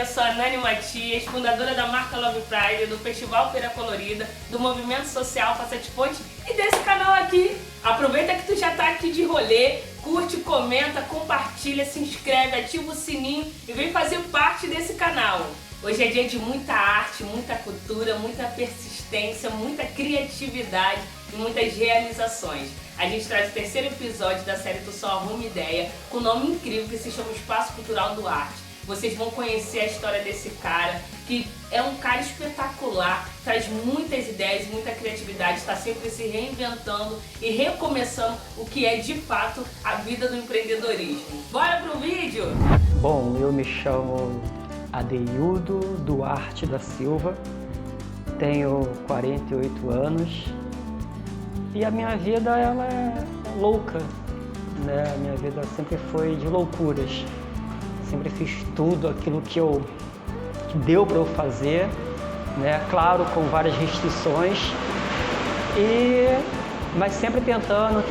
eu sou a Nani Matias, fundadora da marca Love Pride, do Festival Feira Colorida, do Movimento Social Façete Ponte e desse canal aqui. Aproveita que tu já tá aqui de rolê, curte, comenta, compartilha, se inscreve, ativa o sininho e vem fazer parte desse canal. Hoje é dia de muita arte, muita cultura, muita persistência, muita criatividade e muitas realizações. A gente traz o terceiro episódio da série Tu Só Arruma Ideia, com um nome incrível que se chama Espaço Cultural do Arte. Vocês vão conhecer a história desse cara, que é um cara espetacular, traz muitas ideias, muita criatividade, está sempre se reinventando e recomeçando o que é de fato a vida do empreendedorismo. Bora pro vídeo? Bom, eu me chamo Adeildo Duarte da Silva, tenho 48 anos e a minha vida ela é louca, né? A minha vida sempre foi de loucuras. Sempre fiz tudo aquilo que deu para eu fazer, né? Claro, com várias restrições, mas sempre tentando.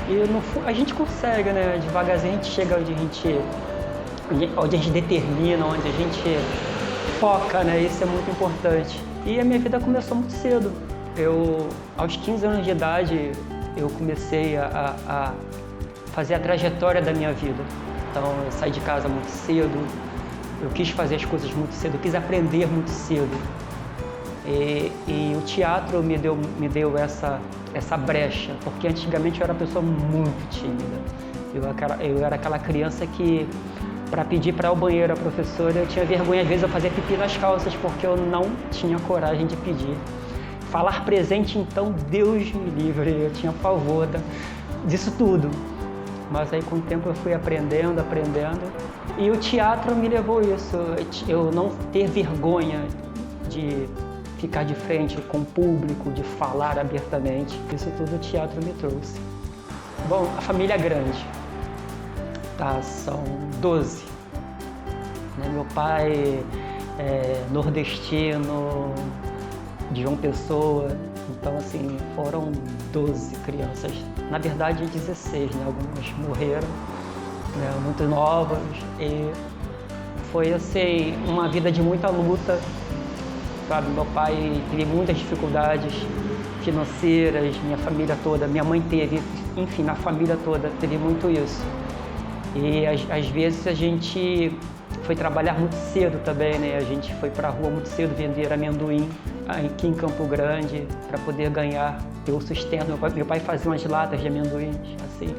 E a gente consegue, né? Devagarzinho a gente chega onde a gente determina, onde a gente foca, né? Isso é muito importante. E a minha vida começou muito cedo. Aos 15 anos de idade, eu comecei a fazer a trajetória da minha vida. Então, eu saí de casa muito cedo, eu quis fazer as coisas muito cedo, eu quis aprender muito cedo. E o teatro me deu essa brecha, porque antigamente eu era uma pessoa muito tímida. Eu era aquela criança que, para pedir para ir ao banheiro a professora, eu tinha vergonha, às vezes eu fazia pipi nas calças, porque eu não tinha coragem de pedir. Falar presente, então, Deus me livre, eu tinha pavor disso tudo. Mas aí com o tempo eu fui aprendendo, e o teatro me levou a isso, eu não ter vergonha de ficar de frente com o público, de falar abertamente. Isso tudo o teatro me trouxe. Bom, a família é grande, tá? São 12. Né? Meu pai é nordestino, de João Pessoa, então assim, foram 12 crianças. Na verdade, 16, né? Algumas morreram, né? Muito novas, e foi assim, uma vida de muita luta, sabe? Meu pai teve muitas dificuldades financeiras, minha família toda, minha mãe teve, enfim, na família toda teve muito isso. E às vezes a gente foi trabalhar muito cedo também, né? A gente foi para a rua muito cedo vender amendoim aqui em Campo Grande para poder ter o sustento. Meu pai fazia umas latas de amendoim, assim,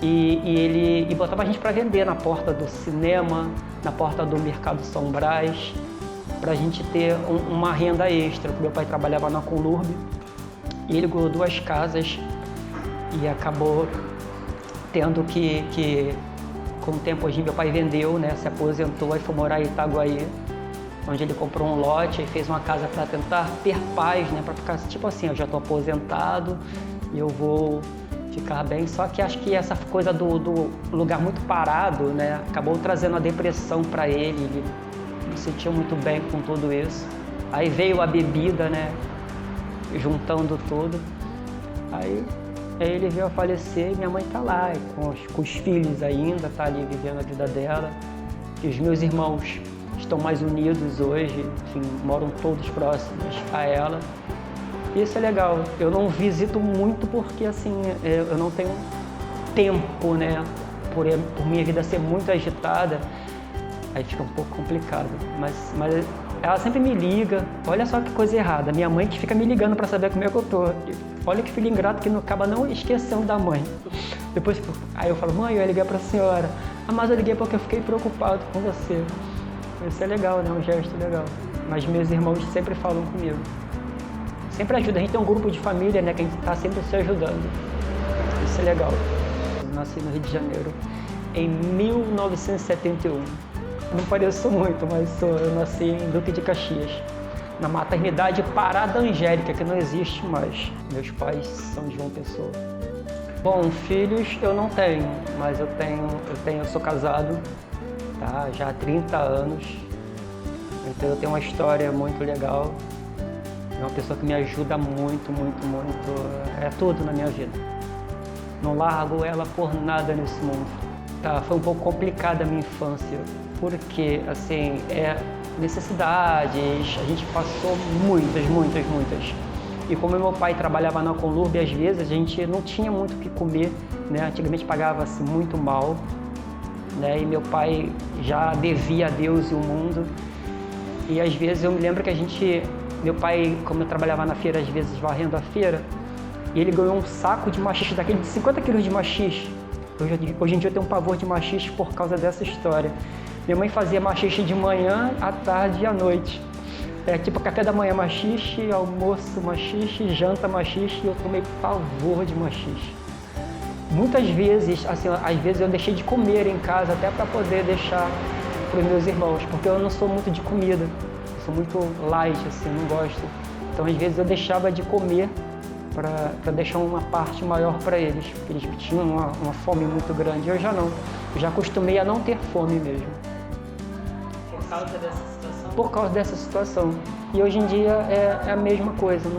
e ele botava a gente para vender na porta do cinema, na porta do Mercado São Brás, para a gente ter uma renda extra. Meu pai trabalhava na Colurbe e ele ganhou 2 casas e acabou tendo que com o tempo, hoje meu pai vendeu, né, se aposentou e foi morar em Itaguaí, onde ele comprou um lote e fez uma casa para tentar ter paz, né, para ficar tipo assim, eu já estou aposentado e eu vou ficar bem. Só que acho que essa coisa do lugar muito parado, né, acabou trazendo a depressão para ele não se sentiu muito bem com tudo isso. Aí veio a bebida, né, juntando tudo. Aí ele veio a falecer e minha mãe tá lá, com os filhos ainda, tá ali vivendo a vida dela. E os meus irmãos estão mais unidos hoje, enfim, moram todos próximos a ela. E isso é legal. Eu não visito muito porque, assim, eu não tenho tempo, né? Por minha vida ser muito agitada, aí fica um pouco complicado. Mas ela sempre me liga. Olha só que coisa errada. Minha mãe que fica me ligando para saber como é que eu tô. Olha que filho ingrato que não acaba não esquecendo da mãe. Depois, aí eu falo, mãe, eu ia ligar para a senhora. Ah, mas eu liguei porque eu fiquei preocupado com você. Isso é legal, né? Um gesto legal. Mas meus irmãos sempre falam comigo. Sempre ajuda. A gente tem um grupo de família, né? Que a gente está sempre se ajudando. Isso é legal. Eu nasci no Rio de Janeiro em 1971. Não pareço muito, mas eu nasci em Duque de Caxias, na maternidade Parada Angélica, que não existe mais. Meus pais são de João Pessoa. Bom, filhos eu não tenho, mas eu sou casado, tá? Já há 30 anos. Então eu tenho uma história muito legal. É uma pessoa que me ajuda muito. É tudo na minha vida. Não largo ela por nada nesse mundo. Tá, foi um pouco complicada a minha infância. porque, assim, necessidades, a gente passou muitas. E como meu pai trabalhava na Conlurb, às vezes a gente não tinha muito o que comer, né? Antigamente pagava-se muito mal, né? E meu pai já devia a Deus e o mundo. E às vezes eu me lembro que meu pai, como eu trabalhava na feira, às vezes varrendo a feira, e ele ganhou um saco de maxixe, daquele de 50 quilos de maxixe. Hoje em dia eu tenho um pavor de maxixe por causa dessa história. Minha mãe fazia maxixe de manhã, à tarde e à noite. Tipo café da manhã maxixe, almoço maxixe, janta maxixe, e eu tomei pavor de maxixe. Muitas vezes, assim, às vezes eu deixei de comer em casa até para poder deixar para os meus irmãos, porque eu não sou muito de comida, eu sou muito light, assim, não gosto. Então às vezes eu deixava de comer para deixar uma parte maior para eles, porque eles tinham uma fome muito grande. Eu já não, eu já acostumei a não ter fome mesmo. Por causa dessa situação? Por causa dessa situação. E hoje em dia é a mesma coisa,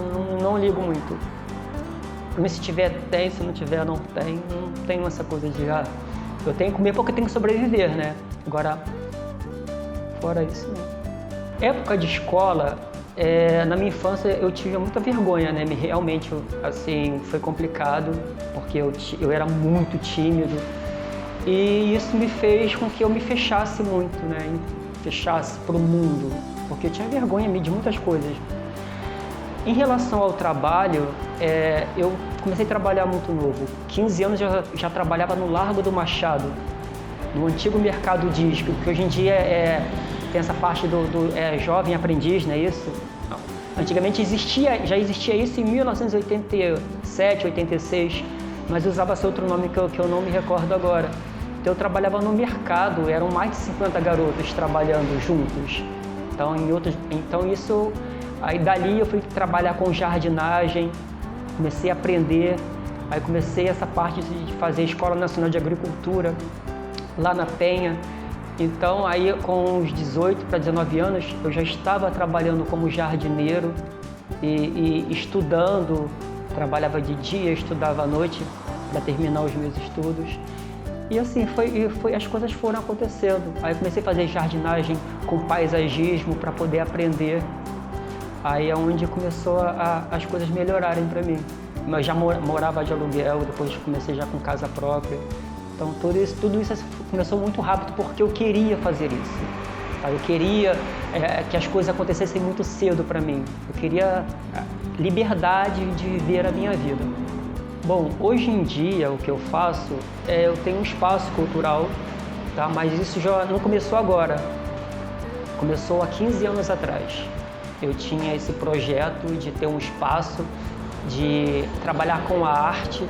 não ligo muito. Se tiver, tem, se não tiver, não tem. Não tenho essa coisa de, eu tenho que comer porque eu tenho que sobreviver, né? Agora, fora isso, não. Época de escola, na minha infância eu tive muita vergonha, né? Realmente, assim, foi complicado, porque eu era muito tímido. E isso me fez com que eu me fechasse muito, né? Fechasse para o mundo, porque eu tinha vergonha de muitas coisas. Em relação ao trabalho, eu comecei a trabalhar muito novo. 15 anos eu já trabalhava no Largo do Machado, no antigo Mercado Disco, que hoje em dia tem essa parte do jovem aprendiz, não é isso? Não. Antigamente já existia isso em 1987, 86, mas usava-se outro nome que eu não me recordo agora. Então eu trabalhava no mercado, eram mais de 50 garotos trabalhando juntos. Então isso... Aí dali eu fui trabalhar com jardinagem, comecei a aprender, aí comecei essa parte de fazer a Escola Nacional de Agricultura, lá na Penha. Então aí com uns 18 para 19 anos eu já estava trabalhando como jardineiro e estudando, trabalhava de dia, estudava à noite para terminar os meus estudos. E assim, as coisas foram acontecendo. Aí eu comecei a fazer jardinagem com paisagismo para poder aprender. Aí é onde começou as coisas melhorarem para mim. Eu já morava de aluguel, depois comecei já com casa própria. Então tudo isso começou muito rápido porque eu queria fazer isso. Eu queria que as coisas acontecessem muito cedo para mim. Eu queria liberdade de viver a minha vida. Bom, hoje em dia o que eu faço eu tenho um espaço cultural, tá? Mas isso já não começou agora. Começou há 15 anos atrás. Eu tinha esse projeto de ter um espaço, de trabalhar com a arte.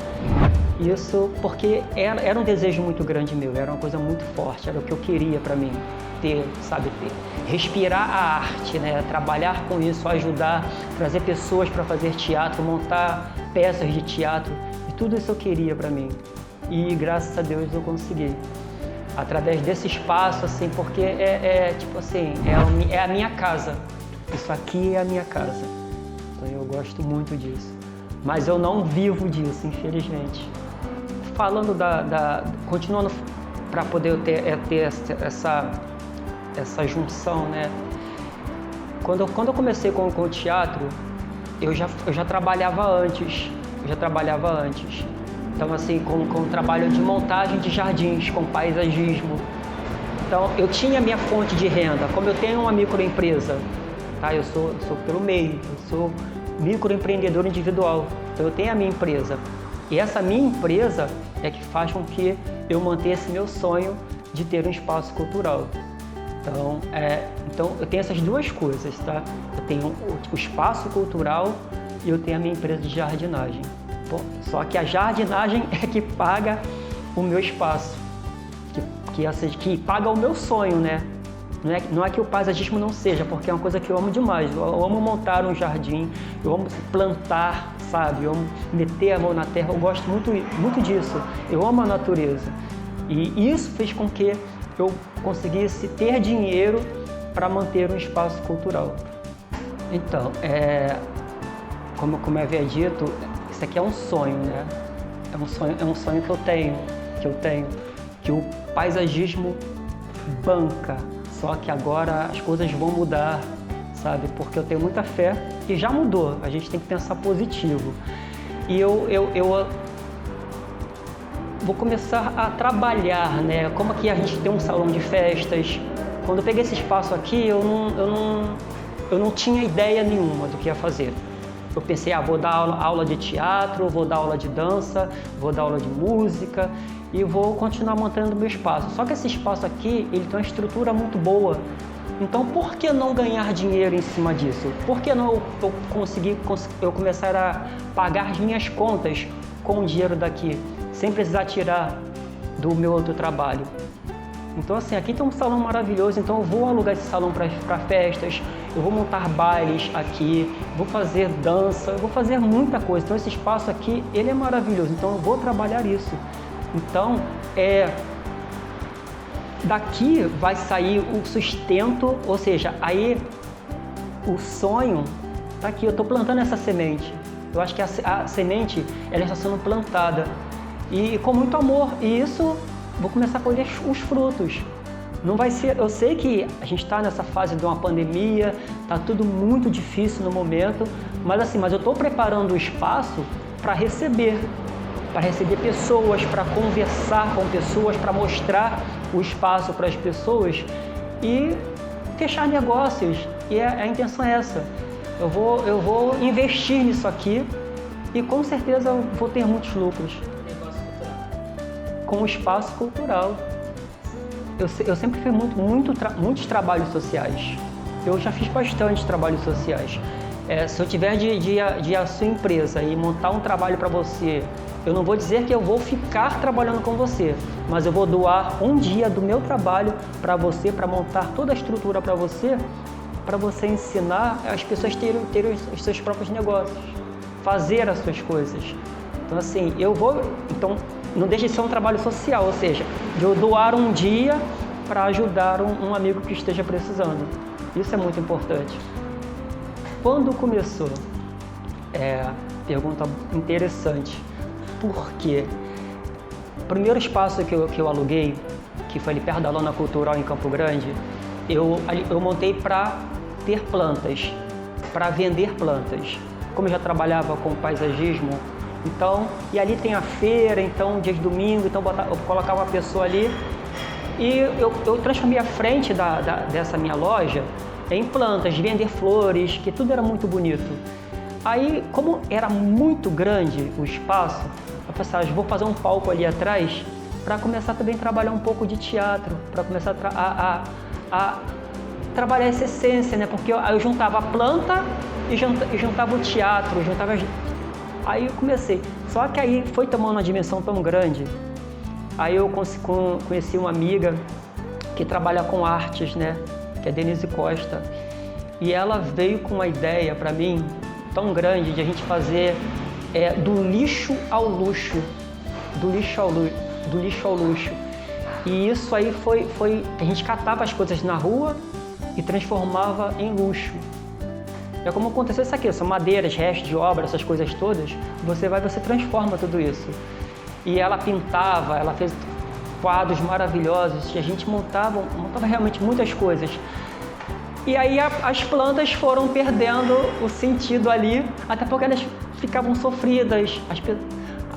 Isso porque era um desejo muito grande meu, era uma coisa muito forte, era o que eu queria para mim, respirar a arte, né? Trabalhar com isso, ajudar, trazer pessoas para fazer teatro, montar peças de teatro, e tudo isso eu queria para mim. E graças a Deus eu consegui. Através desse espaço, assim, porque tipo assim, é a minha casa. Isso aqui é a minha casa, então eu gosto muito disso, mas eu não vivo disso, infelizmente. Falando continuando para poder ter essa junção, né? Quando eu comecei com o teatro, eu já trabalhava antes, Então assim, com o trabalho de montagem de jardins, com paisagismo. Então eu tinha minha fonte de renda, como eu tenho uma microempresa. Eu sou pelo meio, eu sou microempreendedor individual, então eu tenho a minha empresa. E essa minha empresa é que faz com que eu mantenha esse meu sonho de ter um espaço cultural. Então eu tenho essas duas coisas, tá? Eu tenho o espaço cultural e eu tenho a minha empresa de jardinagem. Só que a jardinagem é que paga o meu espaço, que paga o meu sonho, né? Não é que o paisagismo não seja, porque é uma coisa que eu amo demais. Eu amo montar um jardim, eu amo plantar, sabe? Eu amo meter a mão na terra, eu gosto muito disso. Eu amo a natureza. E isso fez com que eu conseguisse ter dinheiro para manter um espaço cultural. Então, como eu havia dito, isso aqui é um sonho, né? É um sonho que eu tenho, que o paisagismo banca. Só que agora as coisas vão mudar, sabe? Porque eu tenho muita fé e já mudou. A gente tem que pensar positivo. E eu vou começar a trabalhar, né? Como aqui a gente tem um salão de festas. Quando eu peguei esse espaço aqui, eu não tinha ideia nenhuma do que ia fazer. Eu pensei, vou dar aula de teatro, vou dar aula de dança, vou dar aula de música e vou continuar mantendo meu espaço. Só que esse espaço aqui, ele tem uma estrutura muito boa. Então, por que não ganhar dinheiro em cima disso? Por que não eu começar a pagar as minhas contas com o dinheiro daqui, sem precisar tirar do meu outro trabalho? Então, assim, aqui tem um salão maravilhoso, então eu vou alugar esse salão para festas, eu vou montar bailes aqui, vou fazer dança, eu vou fazer muita coisa. Então, esse espaço aqui, ele é maravilhoso, então eu vou trabalhar isso. Então, daqui vai sair o sustento, ou seja, aí o sonho tá aqui, eu estou plantando essa semente. Eu acho que a semente, ela está sendo plantada e com muito amor, e isso vou começar a colher os frutos. Não vai ser, eu sei que a gente está nessa fase de uma pandemia, tá tudo muito difícil no momento, mas eu estou preparando o espaço para receber pessoas, para conversar com pessoas, para mostrar o espaço para as pessoas e fechar negócios. E a intenção é essa. Eu vou investir nisso aqui e com certeza eu vou ter muitos lucros. Com o espaço cultural. Eu sempre fiz muitos trabalhos sociais. Eu já fiz bastante trabalhos sociais. Se eu tiver de a sua empresa e montar um trabalho para você, eu não vou dizer que eu vou ficar trabalhando com você, mas eu vou doar um dia do meu trabalho para você, para montar toda a estrutura para você ensinar as pessoas terem os seus próprios negócios, fazer as suas coisas. Então, assim, então, não deixe de ser um trabalho social, ou seja, de eu doar um dia para ajudar um amigo que esteja precisando. Isso é muito importante. Quando começou? Pergunta interessante. Por quê? O primeiro espaço que eu aluguei, que foi ali perto da Lona Cultural em Campo Grande, eu montei para ter plantas, para vender plantas. Como eu já trabalhava com paisagismo, então, e ali tem a feira, então dia de domingo, então eu colocava uma pessoa ali e eu transformei a frente dessa minha loja em plantas, vender flores, que tudo era muito bonito. Aí, como era muito grande o espaço, eu pensei, vou fazer um palco ali atrás para começar também a trabalhar um pouco de teatro, para começar a trabalhar essa essência, né? Porque eu juntava a planta e juntava o teatro, Aí eu comecei, só que aí foi tomando uma dimensão tão grande, aí eu conheci uma amiga que trabalha com artes, né, que é Denise Costa, e ela veio com uma ideia para mim tão grande de a gente fazer do lixo ao luxo, do lixo ao luxo, e isso aí foi a gente catava as coisas na rua e transformava em luxo. É como aconteceu isso aqui, são madeiras, restos de obra, essas coisas todas, você transforma tudo isso. E ela pintava, ela fez quadros maravilhosos e a gente montava realmente muitas coisas. E aí as plantas foram perdendo o sentido ali, até porque elas ficavam sofridas.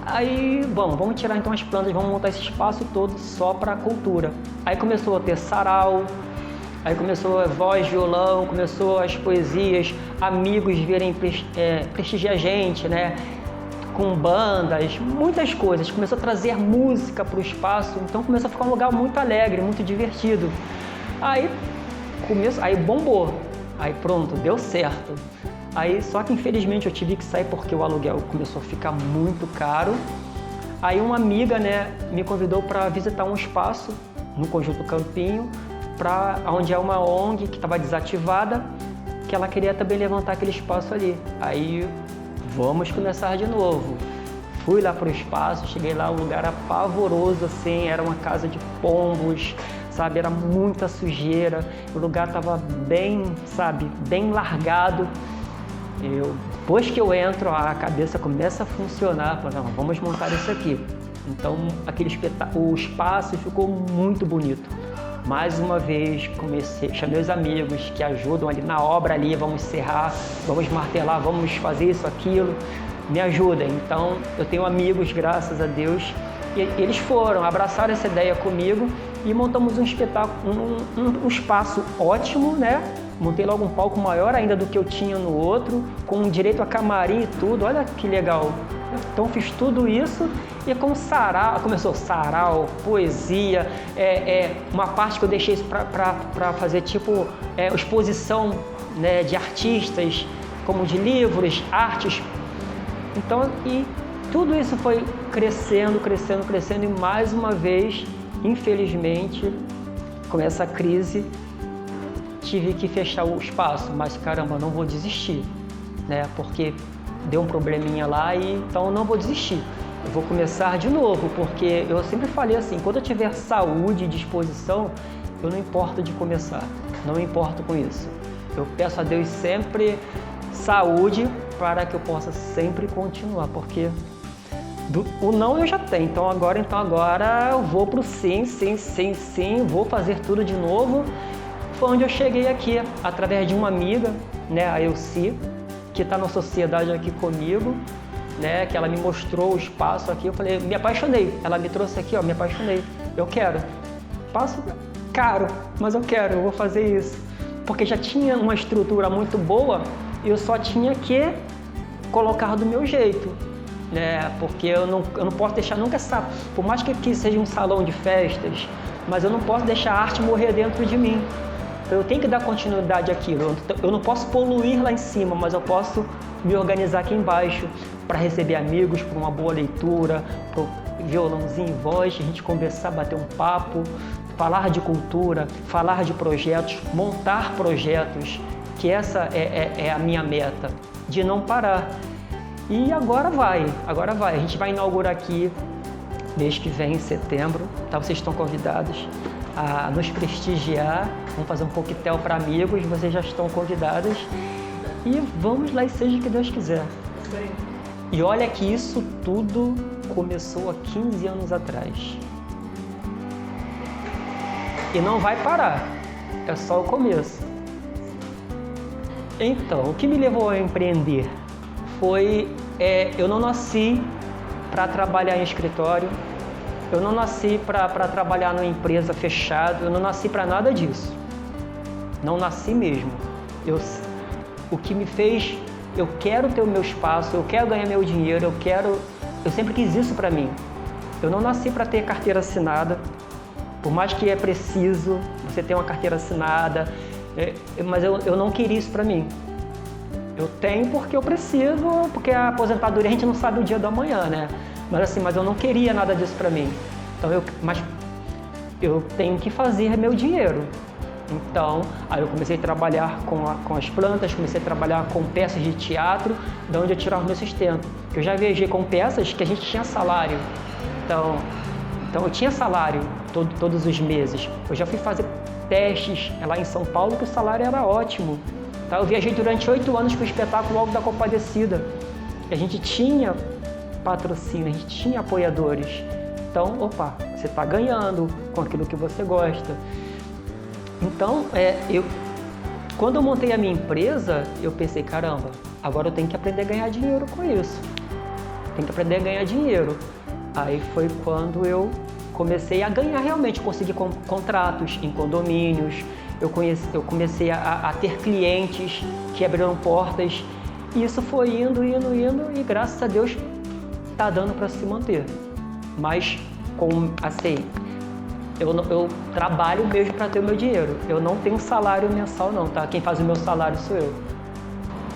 Aí, vamos tirar então as plantas, vamos montar esse espaço todo só para a cultura. Aí começou a ter sarau, aí começou a voz, violão, começou as poesias, amigos virem prestigiar a gente, né? Com bandas, muitas coisas. Começou a trazer música para o espaço, então começou a ficar um lugar muito alegre, muito divertido. Aí bombou, aí pronto, deu certo. Aí, só que infelizmente eu tive que sair porque o aluguel começou a ficar muito caro. Aí uma amiga, né, me convidou para visitar um espaço no Conjunto Campinho, onde é uma ONG que estava desativada, que ela queria também levantar aquele espaço ali. Aí, vamos começar de novo. Fui lá para o espaço, cheguei lá, o lugar era pavoroso, assim, era uma casa de pombos, sabe, era muita sujeira, o lugar estava bem largado. Depois que eu entro, a cabeça começa a funcionar, falando, vamos montar isso aqui. Então, o espaço ficou muito bonito. Mais uma vez, chamei os amigos que ajudam ali na obra ali, vamos serrar, vamos martelar, vamos fazer isso, aquilo, me ajudem. Então, eu tenho amigos, graças a Deus, e eles abraçaram essa ideia comigo e montamos um espetáculo, um espaço ótimo, né? Montei logo um palco maior ainda do que eu tinha no outro, com direito a camarim e tudo, olha que legal. Então fiz tudo isso e começou sarau, poesia, uma parte que eu deixei para fazer tipo exposição, né, de artistas, como de livros, artes. Então, e tudo isso foi crescendo e mais uma vez, infelizmente, com essa crise, tive que fechar o espaço, mas caramba, não vou desistir, né? Porque deu um probleminha lá e então eu não vou desistir. Eu vou começar de novo, porque eu sempre falei assim, quando eu tiver saúde e disposição, eu não importo de começar, não me importo com isso. Eu peço a Deus sempre saúde para que eu possa sempre continuar, porque o não eu já tenho, então agora eu vou pro sim, vou fazer tudo de novo. Foi onde eu cheguei aqui, através de uma amiga, né, a Elci, que está na sociedade aqui comigo, né, que ela me mostrou o espaço aqui. Eu falei, me apaixonei. Ela me trouxe aqui, ó, me apaixonei. Eu quero. Passo caro, mas eu vou fazer isso. Porque já tinha uma estrutura muito boa e eu só tinha que colocar do meu jeito, né? Porque eu não posso deixar nunca por mais que seja um salão de festas, mas eu não posso deixar a arte morrer dentro de mim. Eu tenho que dar continuidade àquilo. Eu não posso poluir lá em cima, mas eu posso me organizar aqui embaixo para receber amigos, para uma boa leitura, para o violãozinho e voz, a gente conversar, bater um papo, falar de cultura, falar de projetos, montar projetos, que essa é a minha meta, de não parar. E agora vai. A gente vai inaugurar aqui mês que vem, em setembro, tá? Vocês estão convidados a nos prestigiar, vamos fazer um coquetel para amigos, vocês já estão convidadas e vamos lá e seja o que Deus quiser. E olha que isso tudo começou há 15 anos atrás. E não vai parar, é só o começo. Então, o que me levou a empreender foi, eu não nasci para trabalhar em escritório, eu não nasci para trabalhar numa empresa fechada, eu não nasci para nada disso. Não nasci mesmo. O que me fez, eu quero ter o meu espaço, eu quero ganhar meu dinheiro, eu sempre quis isso para mim. Eu não nasci para ter carteira assinada, por mais que é preciso você ter uma carteira assinada, mas eu não queria isso para mim. Eu tenho porque eu preciso, porque a aposentadoria a gente não sabe o dia do amanhã, né? Mas eu não queria nada disso para mim. Então mas eu tenho que fazer meu dinheiro. Então, aí eu comecei a trabalhar com as plantas, comecei a trabalhar com peças de teatro, de onde eu tirava o meu sustento. Eu já viajei com peças que a gente tinha salário. Então eu tinha salário todos os meses. Eu já fui fazer testes lá em São Paulo que o salário era ótimo. Tá? Eu viajei durante 8 anos com o espetáculo Alto da Compadecida. A gente tinha patrocínio, a gente tinha apoiadores. Então, você está ganhando com aquilo que você gosta. Então, quando eu montei a minha empresa, eu pensei, caramba, agora eu tenho que aprender a ganhar dinheiro com isso. Tenho que aprender a ganhar dinheiro. Aí foi quando eu comecei a ganhar realmente, consegui contratos em condomínios, eu comecei a ter clientes que abriram portas. E isso foi indo e graças a Deus está dando para se manter. Mas, eu trabalho mesmo para ter o meu dinheiro. Eu não tenho salário mensal não, tá? Quem faz o meu salário sou eu.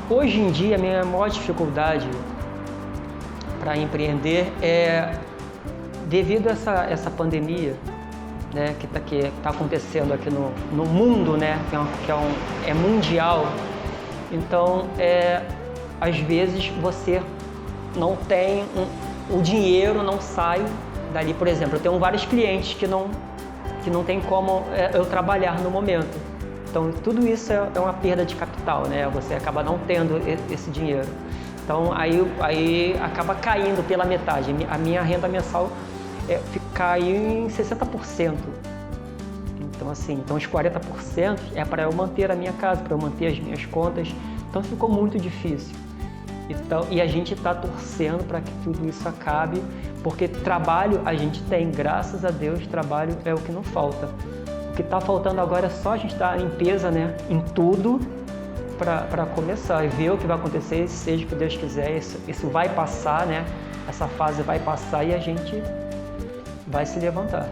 Hoje em dia, a minha maior dificuldade para empreender é devido a essa pandemia, né, que tá acontecendo aqui no mundo, né, que é mundial. Então, às vezes você não tem o dinheiro, não sai dali. Por exemplo, eu tenho vários clientes que não tem como eu trabalhar no momento. Então, tudo isso é uma perda de capital, né? Você acaba não tendo esse dinheiro. Então, aí acaba caindo pela metade. A minha renda mensal caiu em 60%. Então assim, os 40% é para eu manter a minha casa, para eu manter as minhas contas. Então ficou muito difícil. Então, e a gente está torcendo para que tudo isso acabe, porque trabalho a gente tem, graças a Deus, trabalho é o que não falta. O que está faltando agora é só a gente dar limpeza, né, em tudo para começar e ver o que vai acontecer, seja o que Deus quiser. Isso vai passar, né? Essa fase vai passar e a gente vai se levantar.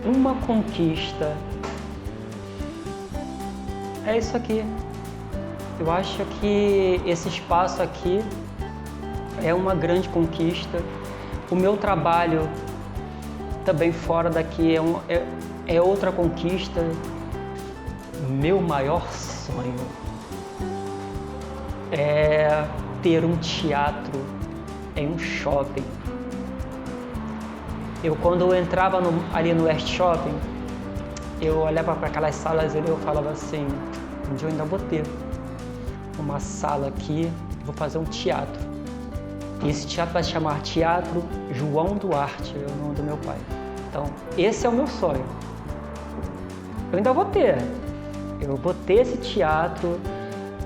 Uma conquista é isso aqui. Eu acho que esse espaço aqui é uma grande conquista. O meu trabalho também fora daqui é outra conquista. Meu maior sonho é ter um teatro em um shopping. Quando eu entrava ali no West Shopping, eu olhava para aquelas salas e eu falava assim, um dia eu ainda vou ter uma sala aqui, vou fazer um teatro. E esse teatro vai se chamar Teatro João Duarte, é o nome do meu pai. Então, esse é o meu sonho. Eu ainda vou ter. Eu vou ter esse teatro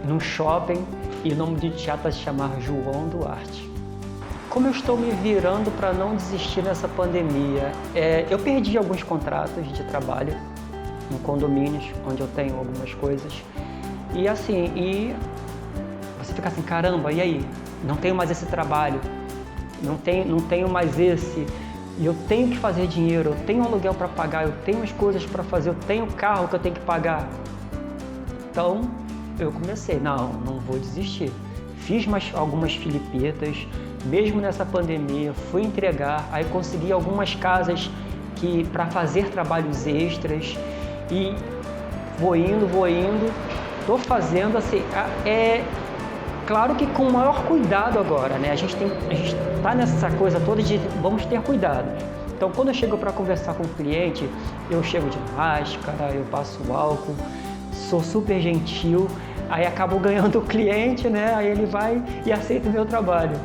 num shopping e o nome do teatro vai se chamar João Duarte. Como eu estou me virando para não desistir nessa pandemia? Eu perdi alguns contratos de trabalho em condomínios, onde eu tenho algumas coisas. E assim, você fica assim, caramba, e aí? Não tenho mais esse trabalho, não tenho mais esse, e eu tenho que fazer dinheiro, eu tenho um aluguel para pagar, eu tenho as coisas para fazer, eu tenho carro que eu tenho que pagar. Então, eu comecei, não vou desistir. Fiz algumas filipetas, mesmo nessa pandemia, fui entregar, aí consegui algumas casas para fazer trabalhos extras, e vou indo, estou fazendo assim, claro que com o maior cuidado agora, né? A gente está nessa coisa toda de vamos ter cuidado. Então, quando eu chego para conversar com o cliente, eu chego de máscara, eu passo álcool, sou super gentil, aí acabo ganhando o cliente, né? Aí ele vai e aceita o meu trabalho.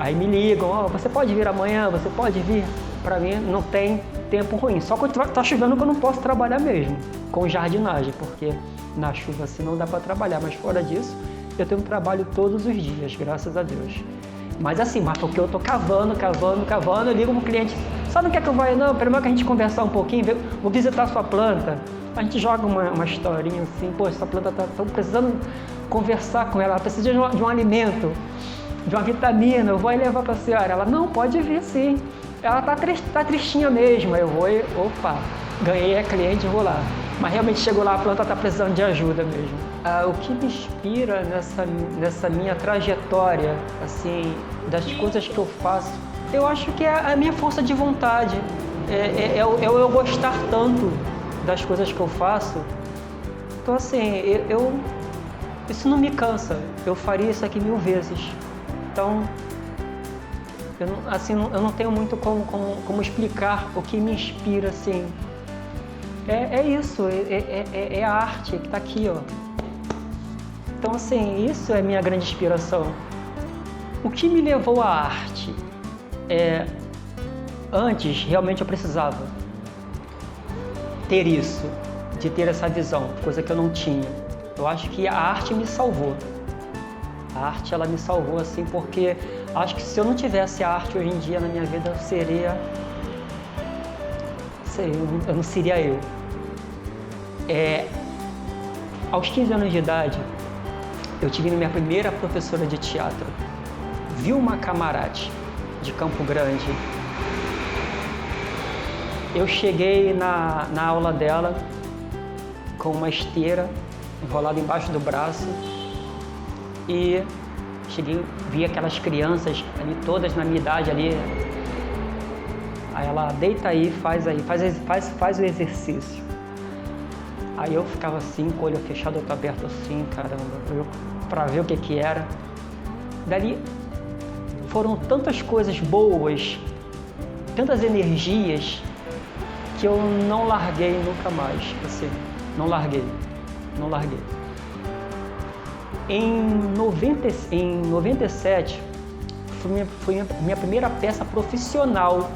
Aí me ligam, você pode vir amanhã, você pode vir? Para mim não tem tempo ruim, só quando está chovendo que eu não posso trabalhar mesmo, com jardinagem, porque na chuva assim não dá para trabalhar, mas fora disso, eu tenho um trabalho todos os dias, graças a Deus. Mas assim, porque eu tô cavando, eu ligo pro cliente, sabe o que é que eu vou? Não, primeiro que a gente conversar um pouquinho, vou visitar a sua planta, a gente joga uma historinha assim, pô, essa planta tô precisando conversar com ela precisa de um alimento, de uma vitamina, eu vou aí levar pra senhora. Ela, não, pode vir sim. Ela tá tristinha mesmo, aí eu vou e, opa, ganhei a cliente e vou lá. Mas realmente chegou lá, a planta está precisando de ajuda mesmo. O que me inspira nessa minha trajetória, assim, das coisas que eu faço, eu acho que é a minha força de vontade. Eu gostar tanto das coisas que eu faço. Então, assim, isso não me cansa. Eu faria isso aqui 1000 vezes. Então, eu não tenho muito como explicar o que me inspira, assim. É isso, é a arte que está aqui, ó. Então, assim, isso é minha grande inspiração. O que me levou à arte? Antes, realmente eu precisava ter isso, de ter essa visão, coisa que eu não tinha. Eu acho que a arte me salvou. A arte, ela me salvou, assim, porque acho que se eu não tivesse a arte hoje em dia na minha vida, eu não seria eu. Aos 15 anos de idade, eu tive minha primeira professora de teatro, Vilma Camarati, de Campo Grande. Eu cheguei na aula dela com uma esteira enrolada embaixo do braço e vi aquelas crianças ali, todas na minha idade ali. Aí ela, deita aí, faz o exercício. Aí eu ficava assim, com o olho fechado, outro aberto assim, caramba, pra ver o que era. Dali foram tantas coisas boas, tantas energias, que eu não larguei nunca mais, assim, não larguei. Em 97, foi minha primeira peça profissional,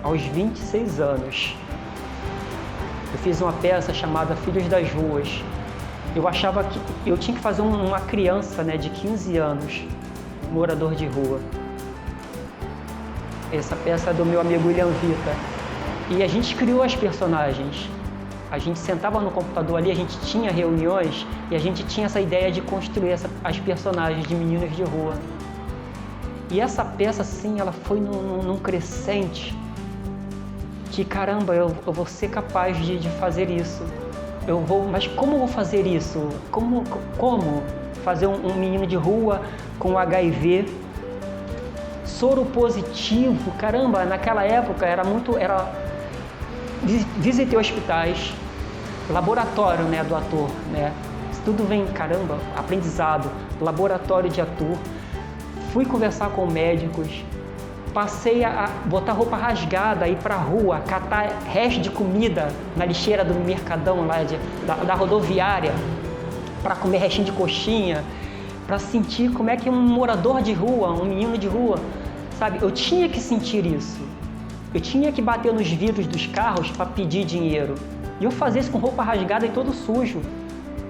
aos 26 anos. Eu fiz uma peça chamada Filhos das Ruas. Eu achava que eu tinha que fazer uma criança, né, de 15 anos, morador de rua. Essa peça é do meu amigo William Vita. E a gente criou as personagens. A gente sentava no computador ali, a gente tinha reuniões e a gente tinha essa ideia de construir as personagens de meninas de rua. E essa peça, sim, ela foi num crescente que, caramba, eu vou ser capaz de fazer isso. Mas como eu vou fazer isso? Como fazer um menino de rua com HIV, soro positivo? Caramba, naquela época visitei hospitais, laboratório, né, do ator, né? Isso tudo vem, caramba, aprendizado, laboratório de ator. Fui conversar com médicos, passei a botar roupa rasgada, ir pra rua, catar resto de comida na lixeira do mercadão lá da rodoviária, para comer restinho de coxinha, para sentir como é que um morador de rua, um menino de rua, sabe? Eu tinha que sentir isso. Eu tinha que bater nos vidros dos carros para pedir dinheiro. E eu fazia isso com roupa rasgada e todo sujo.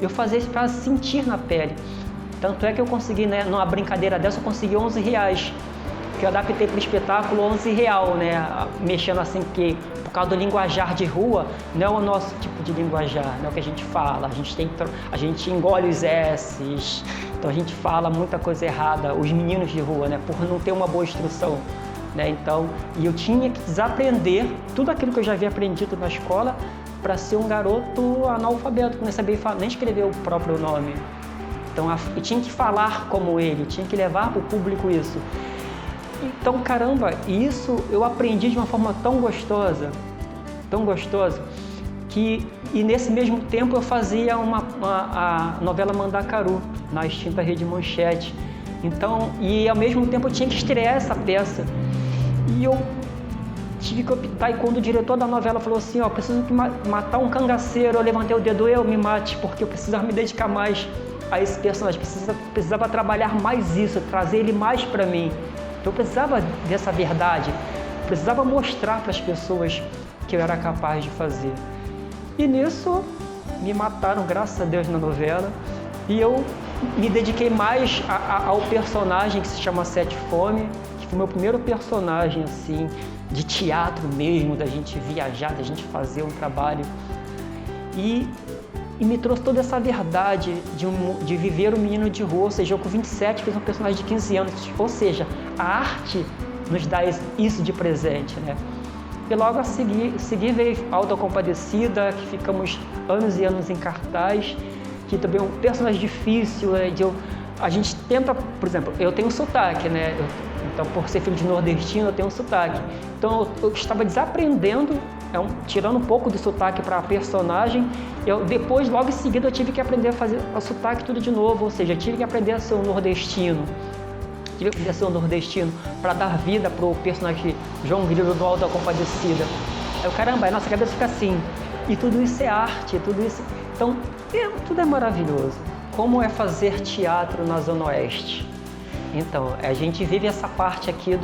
Eu fazia isso para sentir na pele. Tanto é que eu consegui, né, numa brincadeira dessa, eu consegui R$11. Que eu adaptei para o espetáculo R$11, né? Mexendo assim, que por causa do linguajar de rua, não é o nosso tipo de linguajar, não é o que a gente fala. A gente engole os S's, então a gente fala muita coisa errada, os meninos de rua, né? Por não ter uma boa instrução. Né? Então, e eu tinha que desaprender tudo aquilo que eu já havia aprendido na escola para ser um garoto analfabeto, que não sabia nem escrever o próprio nome. Então, eu tinha que falar como ele, tinha que levar para o público isso. Então, caramba, isso eu aprendi de uma forma tão gostosa, que e nesse mesmo tempo eu fazia a novela Mandacaru, na extinta Rede Manchete. Então, e ao mesmo tempo eu tinha que estrear essa peça. E eu tive que optar, e quando o diretor da novela falou assim, ó, preciso matar um cangaceiro, eu levantei o dedo, me mate, porque eu precisava me dedicar mais a esse personagem, precisava trabalhar mais isso, trazer ele mais para mim. Eu precisava dessa verdade, precisava mostrar para as pessoas que eu era capaz de fazer. E nisso me mataram, graças a Deus, na novela, e eu me dediquei mais ao personagem que se chama Sete Fome, que foi o meu primeiro personagem assim, de teatro mesmo, da gente viajar, da gente fazer um trabalho. E me trouxe toda essa verdade de viver o menino de rua, ou seja, eu com 27 fiz um personagem de 15 anos, ou seja, a arte nos dá isso de presente, né? E logo a seguir veio Auto da Compadecida, que ficamos anos e anos em cartaz, que também é um personagem difícil, a gente tenta, por exemplo, eu tenho sotaque, né? Então, por ser filho de nordestino, eu tenho sotaque. Então, eu estava desaprendendo, tirando um pouco do sotaque para a personagem. Depois, logo em seguida, eu tive que aprender a fazer o sotaque tudo de novo, ou seja, eu tive que aprender a ser um nordestino. Para dar vida para o personagem João Grilo do Auto da Compadecida. Caramba, a nossa cabeça fica assim. E tudo isso é arte, tudo isso... Então, tudo é maravilhoso. Como é fazer teatro na Zona Oeste? Então, a gente vive essa parte aqui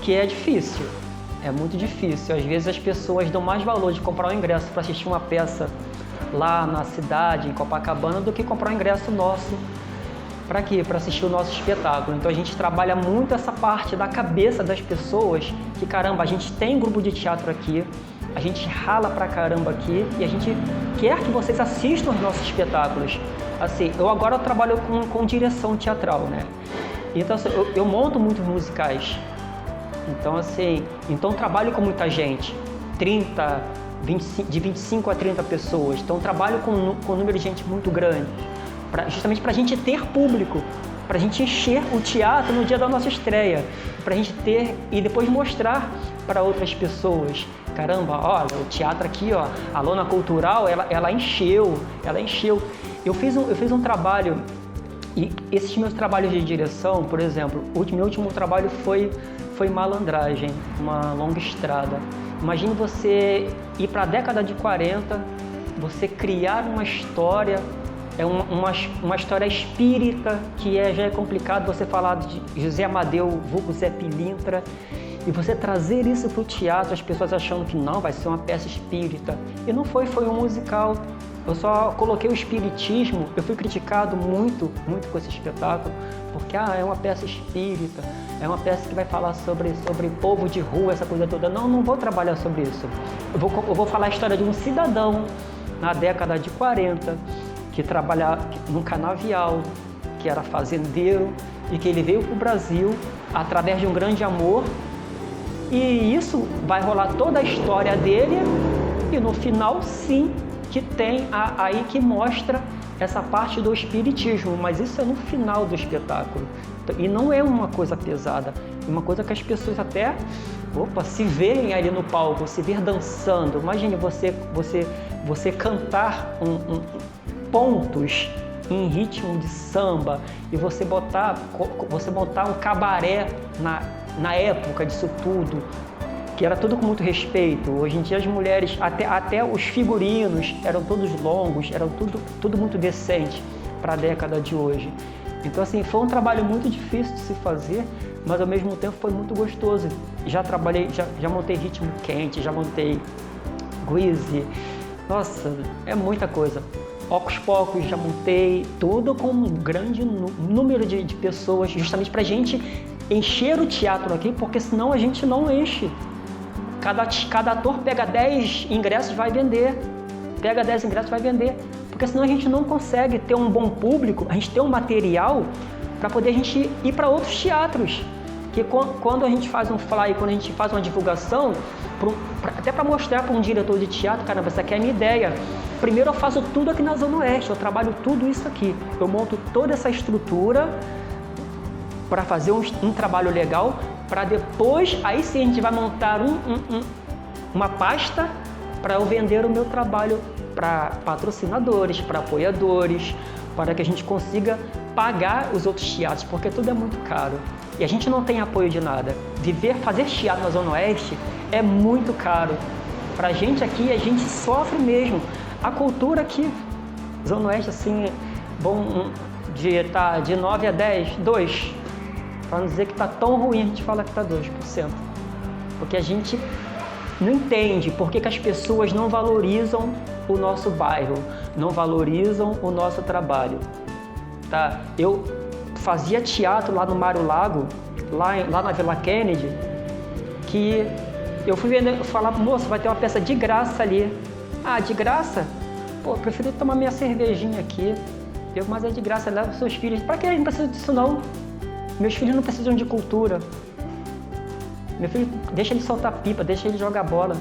que é difícil. É muito difícil. Às vezes as pessoas dão mais valor de comprar um ingresso para assistir uma peça lá na cidade, em Copacabana, do que comprar um ingresso nosso. Para quê? Para assistir o nosso espetáculo. Então a gente trabalha muito essa parte da cabeça das pessoas, que caramba, a gente tem grupo de teatro aqui, a gente rala pra caramba aqui e a gente quer que vocês assistam os nossos espetáculos. Assim, eu agora trabalho com direção teatral, né? Então assim, eu monto muitos musicais. Então assim, trabalho com muita gente, 25 a 30 pessoas. Então trabalho com um número de gente muito grande. Justamente para a gente ter público, para a gente encher o teatro no dia da nossa estreia, para a gente ter e depois mostrar para outras pessoas. Caramba, olha, o teatro aqui, ó, a lona cultural, ela encheu. Eu fiz um trabalho, e esses meus trabalhos de direção, por exemplo, meu último trabalho foi Malandragem, uma longa estrada. Imagine você ir para a década de 40, você criar uma história. É uma história espírita, que já é complicado você falar de José Amadeu, vulgo Zé Pilintra, E você trazer isso para o teatro, as pessoas achando que não, vai ser uma peça espírita. E não foi, foi um musical. Eu só coloquei o espiritismo, eu fui criticado muito com esse espetáculo, porque é uma peça espírita, é uma peça que vai falar sobre povo de rua, essa coisa toda. Não vou trabalhar sobre isso. Eu vou falar a história de um cidadão na década de 40, que trabalhava num canavial, que era fazendeiro, e que ele veio para o Brasil através de um grande amor, e isso vai rolar toda a história dele, e no final, sim, que tem aí que mostra essa parte do espiritismo, mas isso é no final do espetáculo. E não é uma coisa pesada, é uma coisa que as pessoas até, se verem ali no palco, se ver dançando. Imagine você cantar pontos em ritmo de samba e você montar um cabaré na época disso tudo, que era tudo com muito respeito. Hoje em dia as mulheres, até os figurinos eram todos longos, eram tudo muito decente para a década de hoje. Então assim, foi um trabalho muito difícil de se fazer, mas ao mesmo tempo foi muito gostoso. Já montei ritmo quente, já montei greasy, nossa, é muita coisa. Ocos Pocos já montei, tudo com um grande número de pessoas, justamente para a gente encher o teatro aqui, porque senão a gente não enche. Cada ator pega 10 ingressos e vai vender, porque senão a gente não consegue ter um bom público, a gente ter um material para poder a gente ir para outros teatros. Que quando a gente faz um flyer, quando a gente faz uma divulgação, até para mostrar para um diretor de teatro, caramba, essa aqui é a minha ideia. Primeiro eu faço tudo aqui na Zona Oeste, eu trabalho tudo isso aqui. Eu monto toda essa estrutura para fazer um trabalho legal, para depois, aí sim a gente vai montar uma pasta para eu vender o meu trabalho para patrocinadores, para apoiadores, para que a gente consiga pagar os outros teatros, porque tudo é muito caro. E a gente não tem apoio de nada. Fazer teatro na Zona Oeste é muito caro. Pra gente aqui, a gente sofre mesmo. A cultura aqui, Zona Oeste, assim, bom, de 9 a 10, 2. Para não dizer que tá tão ruim, a gente fala que tá 2%. Porque a gente não entende por que as pessoas não valorizam o nosso bairro, não valorizam o nosso trabalho. Tá? Eu fazia teatro lá no Mário Lago, lá na Vila Kennedy, que eu fui vendo, falar, moço, vai ter uma peça de graça ali. Ah, de graça? Pô, eu prefiro tomar minha cervejinha aqui. Mas é de graça, leva os seus filhos. Pra que? Não precisa disso não. Meus filhos não precisam de cultura. Meu filho, deixa ele soltar pipa, deixa ele jogar bola.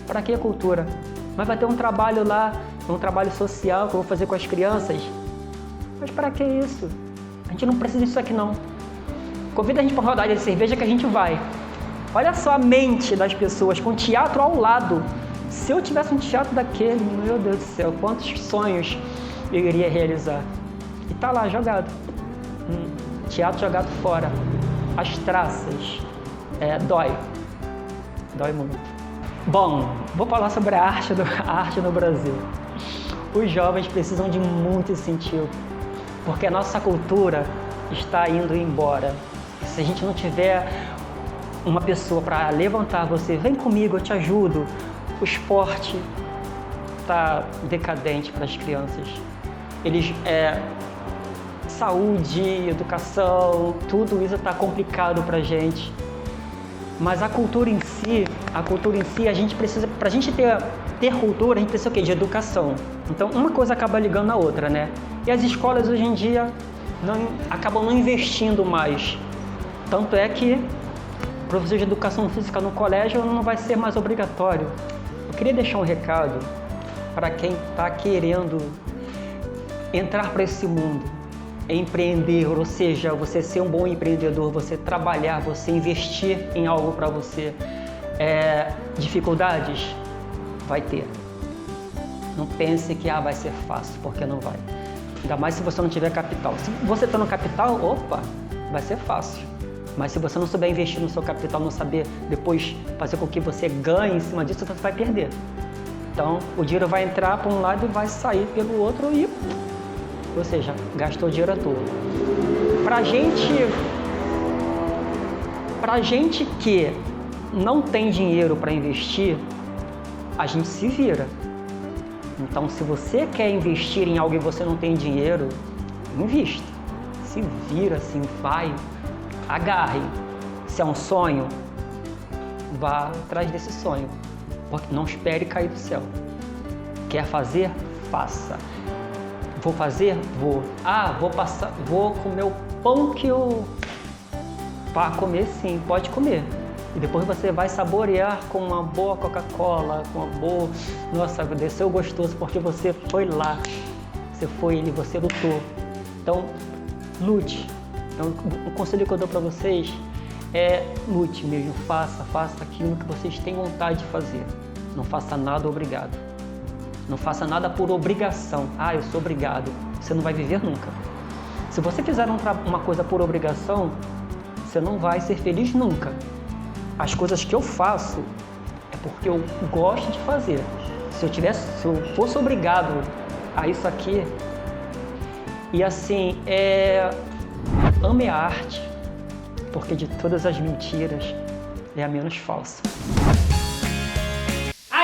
Pra que cultura? Mas vai ter um trabalho lá, um trabalho social que eu vou fazer com as crianças. Mas para que isso? A gente não precisa disso aqui não. Convida a gente para uma rodada de cerveja que a gente vai. Olha só a mente das pessoas, com teatro ao lado. Se eu tivesse um teatro daquele, meu Deus do céu, quantos sonhos eu iria realizar. E tá lá, jogado. Teatro jogado fora. As traças. Dói muito. Bom, vou falar sobre a arte no Brasil. Os jovens precisam de muito incentivo, porque a nossa cultura está indo embora. Se a gente não tiver uma pessoa para levantar você, vem comigo, eu te ajudo. O esporte está decadente para as crianças. Saúde, educação, tudo isso está complicado para a gente. Mas a cultura em si, a gente precisa, para a gente ter cultura, a gente precisa o quê? De educação. Então, uma coisa acaba ligando à outra, né? E as escolas hoje em dia acabam não investindo mais. Tanto é que o professor de educação física no colégio não vai ser mais obrigatório. Eu queria deixar um recado para quem está querendo entrar para esse mundo, empreender, ou seja, você ser um bom empreendedor, você trabalhar, você investir em algo para você. Dificuldades? Vai ter. Não pense que vai ser fácil, porque não vai. Ainda mais se você não tiver capital. Se você está no capital, vai ser fácil. Mas se você não souber investir no seu capital, não saber depois fazer com que você ganhe em cima disso, você vai perder. Então, o dinheiro vai entrar para um lado e vai sair pelo outro ou seja, gastou o dinheiro à toa. Pra gente que não tem dinheiro para investir, a gente se vira. Então, se você quer investir em algo e você não tem dinheiro, invista. Se vira, assim, vai, agarre. Se é um sonho, vá atrás desse sonho. Porque não espere cair do céu. Quer fazer? Faça. Vou fazer? Vou. Vou comer o pão que eu... Para comer, sim, pode comer. E depois você vai saborear com uma boa Coca-Cola, com uma boa... Nossa, desceu gostoso porque você foi lá. Você foi ali, você lutou. Então, lute. Então, o conselho que eu dou para vocês é lute mesmo. Faça aquilo que vocês têm vontade de fazer. Não faça nada obrigado. Não faça nada por obrigação. Eu sou obrigado. Você não vai viver nunca. Se você fizer uma coisa por obrigação, você não vai ser feliz nunca. As coisas que eu faço é porque eu gosto de fazer. Se eu fosse obrigado a isso aqui, e assim, ame a arte, porque de todas as mentiras é a menos falsa.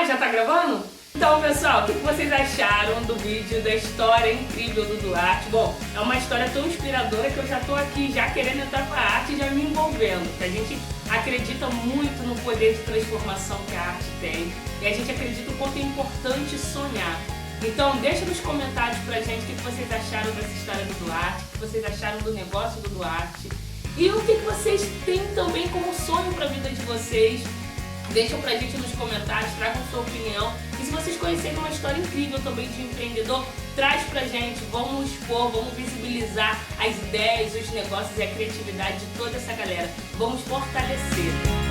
Já tá gravando? Então, pessoal, o que vocês acharam do vídeo, da história incrível do Duarte? Bom, é uma história tão inspiradora que eu já tô aqui já querendo entrar com a arte e já me envolvendo, porque a gente acredita muito no poder de transformação que a arte tem e a gente acredita o quanto é importante sonhar. Então, deixa nos comentários pra gente o que vocês acharam dessa história do Duarte, o que vocês acharam do negócio do Duarte e o que vocês têm também como sonho pra vida de vocês. Deixam pra gente nos comentários, tragam sua opinião. E se vocês conhecerem uma história incrível também de empreendedor, traz pra gente, vamos expor, vamos visibilizar as ideias, os negócios e a criatividade de toda essa galera. Vamos fortalecer.